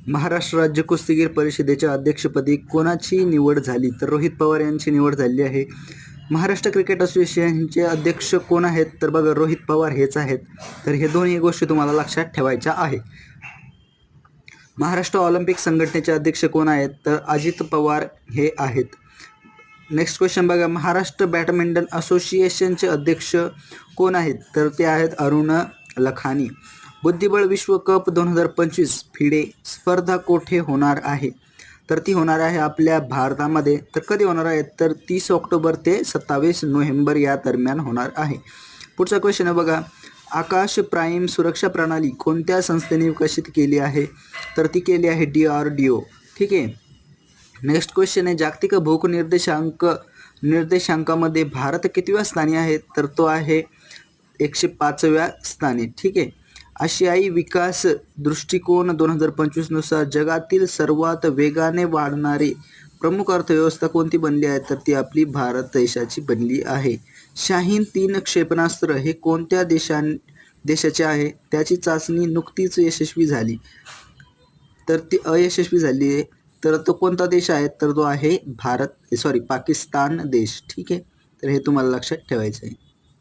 महाराष्ट्र राज्य कुस्तीगीर परिषदेच्या अध्यक्षपदी कोणाची निवड झाली? तर रोहित पवार यांची निवड झाली आहे. महाराष्ट्र क्रिकेट असोसिएशनचे अध्यक्ष कोण आहेत? तर बघा रोहित पवार हेच आहेत. तर हे दोन्ही गोष्टी तुम्हाला लक्षात ठेवायच्या आहे. महाराष्ट्र ऑलिम्पिक संघटनेचे अध्यक्ष कोण आहेत? तर अजित पवार हे आहेत. नेक्स्ट क्वेश्चन बघा, महाराष्ट्र बॅडमिंटन असोसिएशनचे अध्यक्ष कोण आहेत? तर ते आहेत अरुण लखानी. बुद्धिबळ विश्वकप 2025 फिडे स्पर्धा कोठे होणार आहे? तर ती होणार आहे आपल्या भारतामध्ये. तर कधी होणार आहे? तर 30 ऑक्टोबर ते 27 नोव्हेंबर या दरम्यान होणार आहे. पुढचा क्वेश्चन आहे बघा, आकाश प्राईम सुरक्षा प्रणाली कोणत्या संस्थेने विकसित केली आहे? तर ती केली आहे DRDO. ठीक आहे. नेक्स्ट क्वेश्चन आहे, जागतिक भूक निर्देशांकामध्ये भारत कितव्या स्थानी आहे? तर तो आहे 105व्या स्थानी. ठीक आहे. आशियाई विकास दृष्टिकोन 2025 नुसार जगातील सर्वात वेगाने वाढणारी प्रमुख अर्थव्यवस्था कोणती बनली आहे? तर ती आपली भारत देशाची बनली आहे. शाहीन 3 क्षेपणास्त्र हे कोणत्या देशाचे आहे? त्याची चाचणी नुकतीच यशस्वी झाली. तर ती अयशस्वी झाली आहे. तर तो कोणता देश आहे? तर तो आहे पाकिस्तान देश. ठीक आहे. तर हे तुम्हाला लक्षात ठेवायचं आहे.